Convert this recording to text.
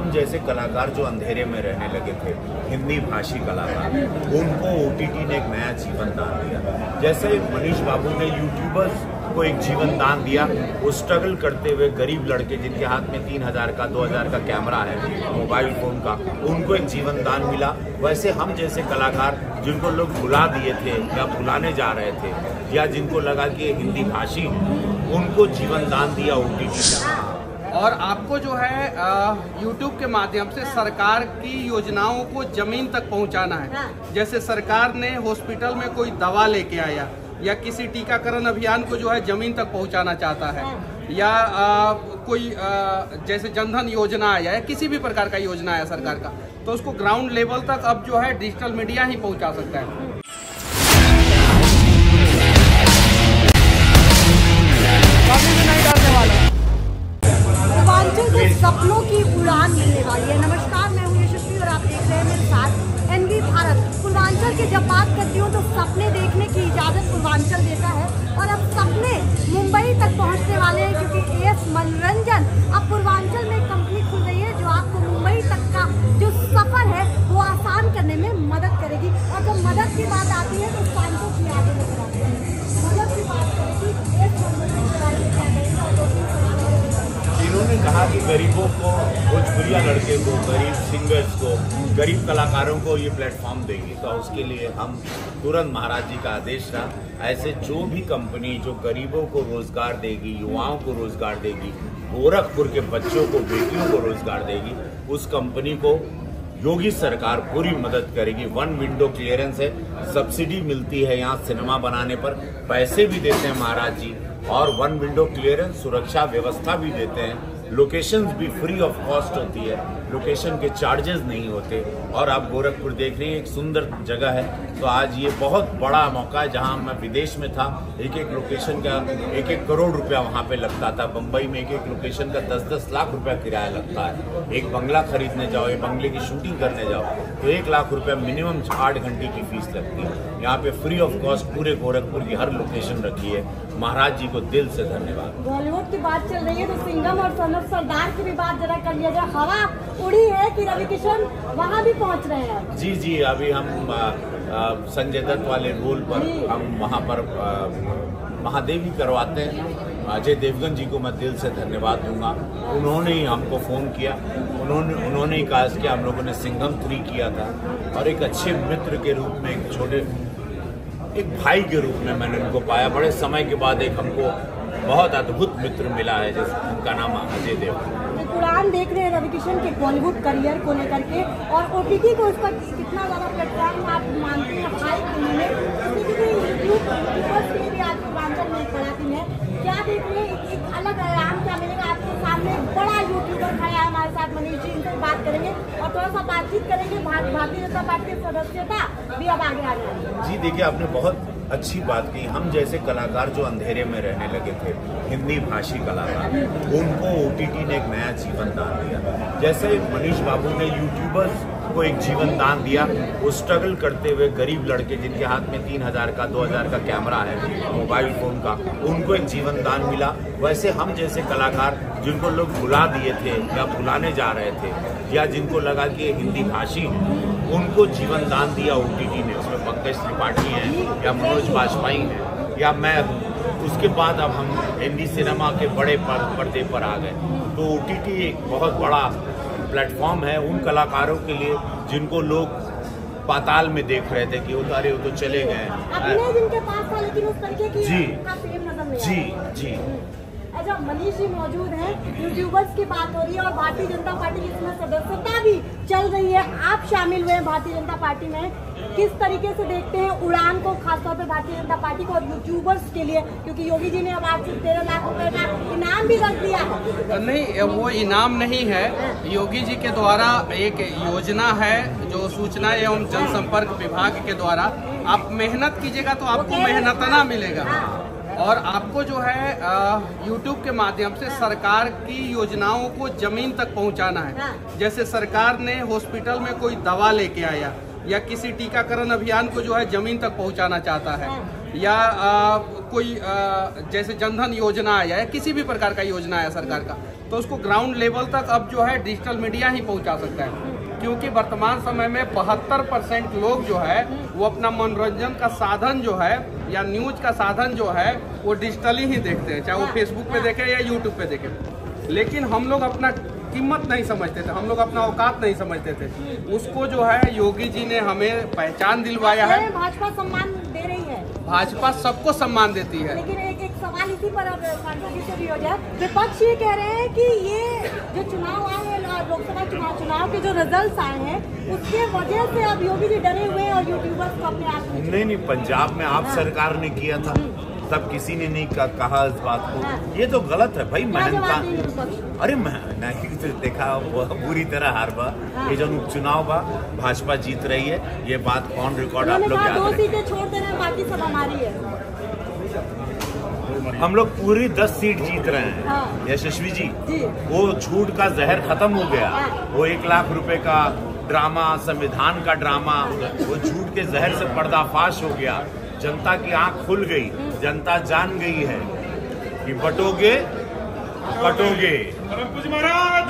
हम जैसे कलाकार जो अंधेरे में रहने लगे थे, हिंदी भाषी कलाकार, उनको ओटीटी ने एक नया जीवन दान दिया। जैसे मनीष बाबू ने यूट्यूबर्स को एक जीवन दान दिया, वो स्ट्रगल करते हुए गरीब लड़के जिनके हाथ में 3000 का 2000 का कैमरा है मोबाइल फोन का, उनको एक जीवन दान मिला। वैसे हम जैसे कलाकार जिनको लोग भुला दिए थे या भुलाने जा रहे थे, या जिनको लगा कि हिंदी भाषी, उनको जीवन दान दिया ओटीटी ने। और आपको जो है YouTube के माध्यम से सरकार की योजनाओं को जमीन तक पहुंचाना है। जैसे सरकार ने हॉस्पिटल में कोई दवा लेके आया या किसी टीकाकरण अभियान को जो है जमीन तक पहुंचाना चाहता है, या कोई जैसे जनधन योजना आया है, किसी भी प्रकार का योजना आया सरकार का, तो उसको ग्राउंड लेवल तक अब जो है डिजिटल मीडिया ही पहुंचा सकता है। पूर्वांचल के सपनों की उड़ान मिलने वाली है। नमस्कार, मैं हूँ यशस्वी और आप देख रहे हैं मेरे साथ एनवी भारत। पूर्वांचल की जब बात करती हूँ तो सपने देखने की इजाज़त पूर्वांचल देता है, और अब सपने मुंबई तक पहुँचने वाले हैं, क्योंकि एएस मनोरंजन अब पूर्वांचल में कंपनी खुल रही है जो आपको मुंबई तक का जो सफ़र है वो आसान करने में मदद करेगी। और जब मदद की बात आती है तो स्पॉन्सर की आगे नजर आती है। मदद की बात करेगी एएस मनोरंजन के बारे में क्या कहेंगे। इन्होंने कहा कि गरीबों को, भोजपुरिया लड़के को, गरीब सिंगर्स को, गरीब कलाकारों को ये प्लेटफॉर्म देगी, तो उसके लिए हम तुरंत महाराज जी का आदेश रहा। ऐसे जो भी कंपनी जो गरीबों को रोजगार देगी, युवाओं को रोजगार देगी, गोरखपुर के बच्चों को, बेटियों को रोजगार देगी, उस कंपनी को योगी सरकार पूरी मदद करेगी। 1 विंडो क्लियरेंस है, सब्सिडी मिलती है यहाँ सिनेमा बनाने पर, पैसे भी देते हैं महाराज जी, और 1 विंडो क्लियरेंस सुरक्षा व्यवस्था भी देते हैं। लोकेशंस भी फ्री ऑफ कॉस्ट होती है, लोकेशन के चार्जेस नहीं होते। और आप गोरखपुर देख रहे हैं, एक सुंदर जगह है। तो आज ये बहुत बड़ा मौका है, जहां मैं विदेश में था, एक लोकेशन का 1 करोड़ रुपया वहां पे लगता था। बम्बई में एक लोकेशन का 10-10 लाख रुपया किराया लगता है। एक बंगला खरीदने जाओ, एक बंगले की शूटिंग करने जाओ तो 1 लाख रुपया मिनिमम 8 घंटे की फीस लगती है। यहाँ पे फ्री ऑफ कॉस्ट पूरे गोरखपुर की हर लोकेशन रखी है। महाराज जी को दिल से धन्यवाद। बॉलीवुड की बात चल रही है तो सिंघम और सन ऑफ सरदार की भी बात जरा कर लिया जाए। हवा उड़ी है कि रवि किशन वहाँ भी पहुँच रहे हैं? जी, अभी हम संजय दत्त वाले रोल पर हम वहाँ पर महादेवी करवाते हैं। अजय देवगन जी को मैं दिल से धन्यवाद दूंगा। उन्होंने ही हमको फ़ोन किया, उन्होंने ही कहा कि हम लोगों ने सिंघम 3 किया था, और एक अच्छे मित्र के रूप में, एक भाई के रूप में मैंने उनको पाया। बड़े समय के बाद एक हमको बहुत अद्भुत मित्र मिला है, जिनका नाम अजय देवगन। उड़ान देख रहे हैं रवि किशन के बॉलीवुड करियर को लेकर के, और ओटीटी को उस पर कितना ज़्यादा प्लेटफॉर्म आप मानते हैं हाई उन्होंने, आज पूर्वांचल में बड़ा दिन है, क्या देख रहे हैं? एक अलग आयाम क्या मिलेगा आपके सामने? बड़ा यूट्यूबर खड़ा है हमारे साथ, मनीष जी, इनसे बात करेंगे और थोड़ा सा बातचीत करेंगे। भारतीय जनता पार्टी की सदस्यता भी अब आगे आ रही है। जी देखिए, आपने बहुत अच्छी बात की। हम जैसे कलाकार जो अंधेरे में रहने लगे थे, हिंदी भाषी कलाकार, उनको ओटीटी ने एक नया जीवन दान दिया। जैसे मनीष बाबू ने यूट्यूबर्स को एक जीवन दान दिया, वो स्ट्रगल करते हुए गरीब लड़के जिनके हाथ में 3000 का 2000 का कैमरा है मोबाइल फोन का, उनको एक जीवन दान मिला। वैसे हम जैसे कलाकार जिनको लोग भुला दिए थे या भुलाने जा रहे थे, या जिनको लगा कि हिंदी भाषी, उनको जीवन दान दिया ओटीटी ने। उसमें पंकज त्रिपाठी हैं, या मनोज बाजपेयी हैं, या मैं। उसके बाद अब हम हिंदी सिनेमा के बड़े पर्दे पर आ गए। तो ओटीटी एक बहुत बड़ा प्लेटफॉर्म है उन कलाकारों के लिए जिनको लोग पाताल में देख रहे थे कि वो तो चले गए। जिनके पास था लेकिन उस तरीके की फेम नजर नहीं आया। जी। अच्छा, मनीष जी मौजूद हैं, यूट्यूबर्स की बात हो रही है और भारतीय जनता पार्टी की इसमें सदस्यता भी चल रही है, आप शामिल हुए हैं भारतीय जनता पार्टी में। किस तरीके से देखते हैं उड़ान को, खासतौर पे भारतीय जनता पार्टी को और यूट्यूबर्स के लिए, क्योंकि योगी जी ने अब आज 13 लाख रुपए का इनाम भी रख दिया है? नहीं, वो इनाम नहीं है। योगी जी के द्वारा एक योजना है जो सूचना एवं जनसंपर्क विभाग के द्वारा, आप मेहनत कीजिएगा तो आपको मेहनतना मिलेगा। और आपको जो है YouTube के माध्यम से सरकार की योजनाओं को जमीन तक पहुंचाना है। जैसे सरकार ने हॉस्पिटल में कोई दवा लेके आया या किसी टीकाकरण अभियान को जो है जमीन तक पहुंचाना चाहता है, या कोई जैसे जनधन योजना आया है, किसी भी प्रकार का योजना आया सरकार का, तो उसको ग्राउंड लेवल तक अब जो है डिजिटल मीडिया ही पहुंचा सकता है, क्योंकि वर्तमान समय में 72% लोग जो है वो अपना मनोरंजन का साधन जो है या न्यूज का साधन जो है वो डिजिटली ही देखते हैं, चाहे वो फेसबुक पे देखे या यूट्यूब पे देखे। लेकिन हम लोग अपना कीमत नहीं समझते थे, हम लोग अपना औकात नहीं समझते थे। उसको जो है योगी जी ने हमें पहचान दिलवाया है। भाजपा सम्मान दे रही है, भाजपा सबको सम्मान देती है। लेकिन एक सवाल इसी पर अब सांसद जी से भी हो जाए। विपक्ष ये कह रहे हैं कि ये जो चुनाव आए हैं, लोकसभा चुनाव के जो रिजल्ट आए हैं, उसके वजह से अब योगी जी डरे हुए हैं और यूट्यूबर्स को अपने आप नहीं, पंजाब में आप सरकार ने किया था, तब किसी ने नहीं कहा इस बात को। ये तो गलत है भाई। मेहनत अरे नहीं देखा बुरी तरह हार बा। ये जो उपचुनाव बा भाजपा जीत रही है, ये बात ऑन रिकॉर्ड आप लोग याद 2 सीटें छोड़ दे रहे हैं, बाकी सब हमारी है। हम लोग पूरी 10 सीट जीत रहे हैं। यशस्वी जी, वो झूठ का जहर खत्म हो गया। वो 1 लाख रुपए का ड्रामा, संविधान का ड्रामा, वो झूठ के जहर से पर्दाफाश हो गया। जनता की आंख खुल गई, जनता जान गई है कि बटोगे। महाराज।